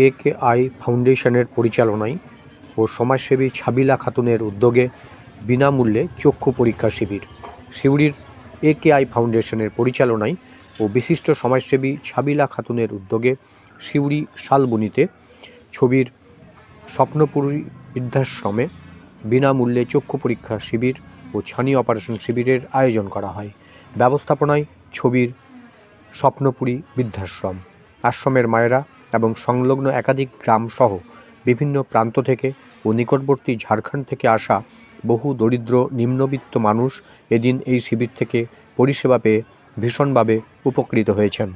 একেআই ফাউন্ডেশনের পরিচালনায় ও সমাজসেবী ছাবিলা খাতুনের উদ্যোগে বিনামূল্যে চক্ষু পরীক্ষা শিবির। সিউড়ির একেআই ফাউন্ডেশনের পরিচালনায় ও বিশিষ্ট সমাজসেবী ছাবিলা খাতুনের উদ্যোগে সিউড়ি শালবনীতে ছবির স্বপ্নপুরী বৃদ্ধাশ্রমে বিনামূল্যে চক্ষু পরীক্ষা শিবির ও ছানি অপারেশন শিবিরের আয়োজন করা হয়। ব্যবস্থাপনায় ছবির স্বপ্নপুরী বৃদ্ধাশ্রম। আশ্রমের মায়েরা এবং সংলগ্ন একাধিক গ্রাম সহ বিভিন্ন প্রান্ত থেকে ও নিকটবর্তী ঝাড়খণ্ড থেকে আসা বহু দরিদ্র নিম্নবিত্ত মানুষ এদিন এই শিবির থেকে পরিষেবা পেয়ে ভীষণভাবে উপকৃত হয়েছেন।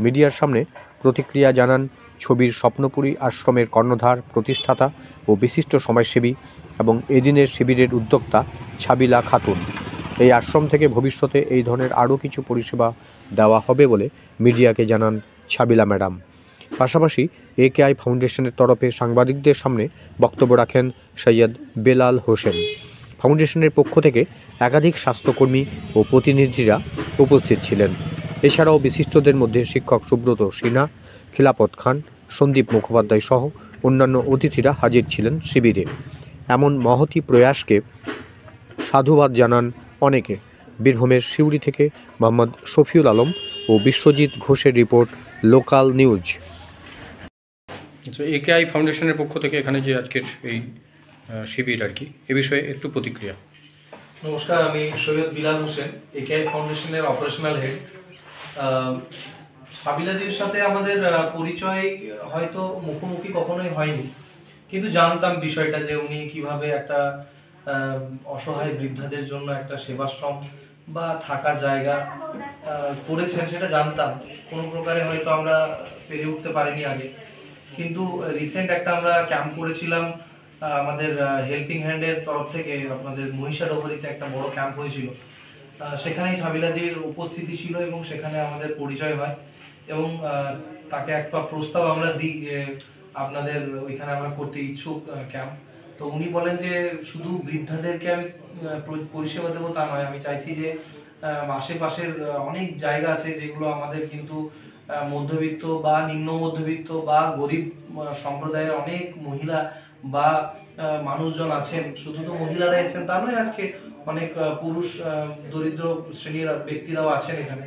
মিডিয়ার সামনে প্রতিক্রিয়া জানান ছবির স্বপ্নপুরী আশ্রমের কর্ণধার, প্রতিষ্ঠাতা ও বিশিষ্ট সমাজসেবী এবং এদিনের শিবিরের উদ্যোক্তা ছাবিলা খাতুন। এই আশ্রম থেকে ভবিষ্যতে এই ধরনের আরও কিছু পরিষেবা দেওয়া হবে বলে মিডিয়াকে জানান ছাবিলা ম্যাডাম। পাশাপাশি একেআই ফাউন্ডেশনের তরফে সাংবাদিকদের সামনে বক্তব্য রাখেন সৈয়দ বেলাল হোসেন। ফাউন্ডেশনের পক্ষ থেকে একাধিক স্বাস্থ্যকর্মী ও প্রতিনিধিরা উপস্থিত ছিলেন। এছাড়াও বিশিষ্টদের মধ্যে শিক্ষক সুব্রত সিনহা, খিলাফত খান, সন্দীপ মুখোপাধ্যায় সহ অন্যান্য অতিথিরা হাজির ছিলেন শিবিরে। এমন মহতী প্রয়াসকে সাধুবাদ জানান অনেকে। বীরভূমের সিউড়ি থেকে মোহাম্মদ শফিউল আলম ও বিশ্বজিৎ ঘোষের রিপোর্ট, লোকাল নিউজ। একেআই ফাউন্ডেশনের পক্ষ থেকে এখানে যে আজকের এই শিবির আর কি, এ বিষয়ে একটু প্রতিক্রিয়া। নমস্কার, আমি সৈয়দ বিলাল হোসেন, একেআই ফাউন্ডেশনের অপারেশনাল হেড। ছাবিলাদির সাথে আমাদের পরিচয় হয়তো মুখোমুখি কখনোই হয়নি, কিন্তু জানতাম বিষয়টা যে উনি কিভাবে একটা অসহায় বৃদ্ধাদের জন্য একটা সেবাশ্রম বা থাকার জায়গা করেছেন, সেটা জানতাম। কোনো প্রকারে হয়তো আমরা পেরে উঠতে পারিনি আগে, কিন্তু রিসেন্ট একটা আমরা ক্যাম্প করেছিলাম আমাদের হেল্পিং হ্যান্ডের তরফ থেকে। আপনাদের মহিষাডোহরিতে একটা বড় ক্যাম্প হয়েছিল, সেখানেই ছাবিলাদির উপস্থিতি ছিল এবং সেখানে আমাদের পরিচয় হয় এবং তাকে একটা প্রস্তাব আমরা দিই যে আপনাদের ওইখানে আমরা করতে ইচ্ছুক ক্যাম্প। তো উনি বলেন যে শুধু বৃদ্ধাদেরকে আমি পরিষেবা দেবো তা নয়, আমি চাইছি যে আশেপাশের অনেক জায়গা আছে যেগুলো আমাদের কিন্তু মধ্যবিত্ত বা নিম্ন মধ্যবিত্ত বা গরিব সম্প্রদায়ের অনেক মহিলা বা মানুষজন আছেন। শুধু তো মহিলারা এসেছেন তা নয়, আজকে অনেক পুরুষ দরিদ্র শ্রেণীর ব্যক্তিরাও আছেন এখানে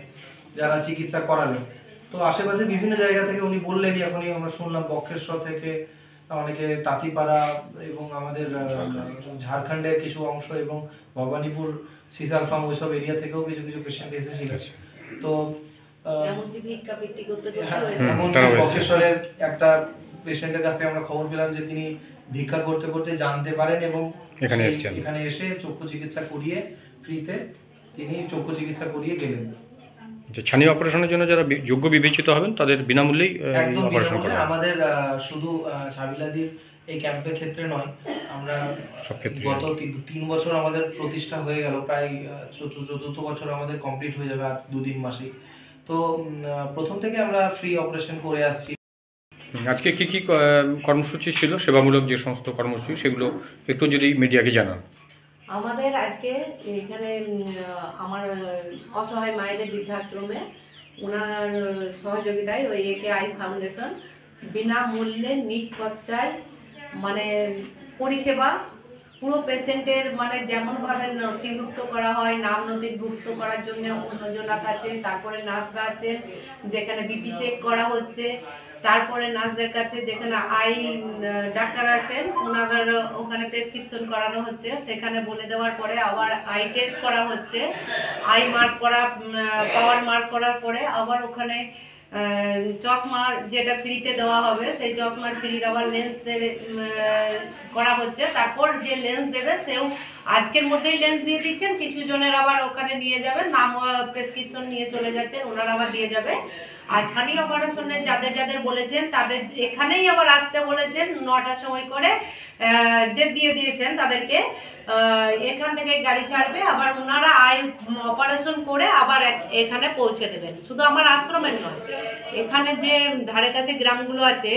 যারা চিকিৎসা করালেন। তো আশেপাশে বিভিন্ন জায়গা থেকে উনি বললেনই, এখনই আমরা শুনলাম বক্রেশ্বর থেকে অনেকে, তাঁতিপাড়া এবং আমাদের ঝাড়খণ্ডের কিছু অংশ এবং ভবানীপুর, সিসাল ফার্ম, ওইসব এরিয়া থেকেও কিছু কিছু পেশেন্ট এসেছিল। তো বক্রেশ্বরের একটা পেশেন্টের কাছ থেকে আমরা খবর পেলাম যে তিনি ভিক্ষা করতে করতে জানতে পারেন এবং এখানে এসে চক্ষু চিকিৎসা করিয়ে ফ্রিতে তিনি চক্ষু চিকিৎসা করিয়ে গেলেন। ছানি অপারেশনের জন্য যারা যোগ্য বিবেচিত হবেন তাদের বিনামূল্যেই অপারেশন করা হয়। আমাদের শুধু ছাবিলাদির এই ক্যাম্পের ক্ষেত্রে নয়, আমরা গত 3 বছর আমাদের প্রতিষ্ঠা হয়ে গেল, প্রায় 4th বছর আমাদের কমপ্লিট হয়ে যাবে আর 2-3 মাসেই। তো প্রথম থেকে আমরা ফ্রি অপারেশন করে আসছি। আজকে কি কি কর্মসূচি ছিল, সেবামূলক যে সমস্ত কর্মসূচি, সেগুলো একটু যদি মিডিয়াকে জানান। আমাদের আজকে এখানে আমার অসহায় মায়েদের বৃদ্ধাশ্রমে ওনার সহযোগিতায় ওই একেআই ফাউন্ডেশন বিনামূল্যে নিখরচায় মানে পরিষেবা পুরো পেশেন্টের মানে যেমনভাবে নথিভুক্ত করা হয়, নাম নথিভুক্ত করার জন্য অন্যজনাক আছে, তারপরে নার্সরা আছে যেখানে বিপি চেক করা হচ্ছে, তারপরে নার্সদের কাছে যেখানে আই ডাক্তার আছেন ওনাদের ওখানে প্রেসক্রিপশন করানো হচ্ছে, সেখানে বলে দেওয়ার পরে আবার আই টেস্ট করা হচ্ছে, আই মার্ক করা, পাওয়ার মার্ক করার পরে আবার ওখানে চশমার যেটা ফ্রিতে দেওয়া হবে সেই চশমার ফ্রির আবার লেন্স করা হচ্ছে। তারপর যে লেন্স দেবে সেও আজকের মধ্যেই লেন্স দিয়ে দিচ্ছেন, কিছু জনের আবার ওখানে নিয়ে যাবেন, নাম প্রেসক্রিপশন নিয়ে চলে যাচ্ছেন, ওনারা আবার দিয়ে যাবে। আর ছানি অপারেশনে যাদের যাদের বলেছেন তাদের এখানেই আবার আসতে বলেছেন, 9টার সময় করে ডেট দিয়ে দিয়েছেন তাদেরকে, এখান থেকে গাড়ি ছাড়বে, আবার ওনারা অপারেশন করে আবার এখানে পৌঁছে দেবেন। শুধু আমার আশ্রমের নয়, এখানে যে ধারে কাছে গ্রামগুলো আছে,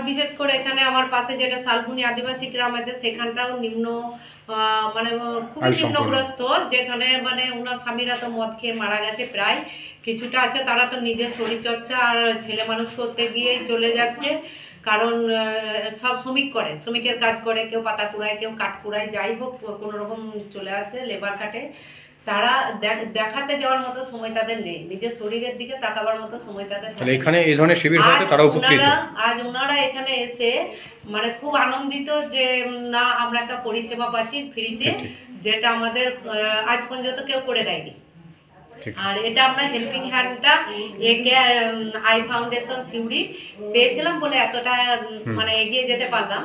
বিশেষ করে এখানে আমার পাশে যেটা শালবনী আদিবাসী গ্রাম আছে, সেখানটাও নিম্ন মানে খুবই নিম্নগ্রস্ত, যেখানে মানে ওনার স্বামীরা তো মদ খেয়ে মারা গেছে, প্রায় কিছুটা আছে তারা তো নিজের শরীরচর্চা আর ছেলে মানুষ করতে গিয়েই চলে যাচ্ছে। কারণ সব শ্রমিক করে, শ্রমিকের কাজ করে, কেউ পাতা কুড়ায়, কেউ কাঠ কুড়ায়, যাই হোক কোনো রকম চলে আসে লেবার কাটে। তারা দেখাতে যাওয়ার মতো সময় তাদের নেই, নিজের শরীরের দিকে তাকাবার মতো সময় তাদের নেই। তাহলে এখানে এই ধরনের শিবির হতে তারা উপকৃত। আজ ওনারা এখানে এসে মানে খুব আনন্দিত যে না আমরা একটা পরিষেবা পাচ্ছি ফ্রিতে, যেটা আমাদের আজ পর্যন্ত কেউ করে দেয়নি। আর এটা আমরা হেল্পিং হ্যান্ডটা একে আই ফাউন্ডেশন সিউড়ি পেয়েছিলাম বলে এতটা মানে এগিয়ে যেতে পারলাম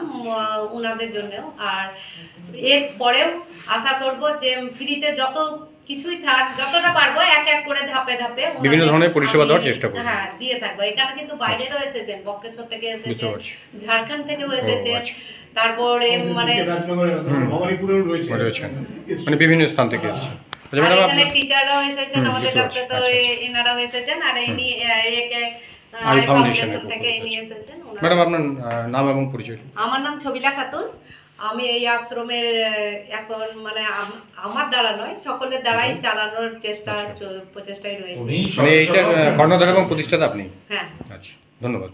ওনাদের জন্যও। আর এর পরেও আশা করব যে ফ্রিতে যত কিছুই থাক, যতটা পারবো এক এক করে ধাপে ধাপে বিভিন্ন ধরনের পরিষেবা দেওয়ার চেষ্টা করব। হ্যাঁ, দিয়ে থাকবো। এখানে কিন্তু বাইরেরও এসেছেন, বক্রেশ্বর থেকে এসেছেন, ঝাড়খণ্ড থেকেও এসেছেন, তারপরে মানে মানে বিভিন্ন স্থান থেকে এসেছে। এখানে টিচাররাও এসেছেন, আমাদের ডাক্তার তো এনারাও এসেছেন, আর ইনি একে আই ফাউন্ডেশন থেকে ইনি এসেছেন। ম্যাডাম আপনার নাম এবং পরিচয়? আমার নাম ছবিলা খাতুন। আমি এই আশ্রমের এখন মানে আমার দ্বারা নয়, সকলের দ্বারাই চালানোর প্রচেষ্টায় রয়েছে। মানে এইটার কর্ণধার এবং প্রতিষ্ঠাতা আপনি? হ্যাঁ। আচ্ছা, ধন্যবাদ।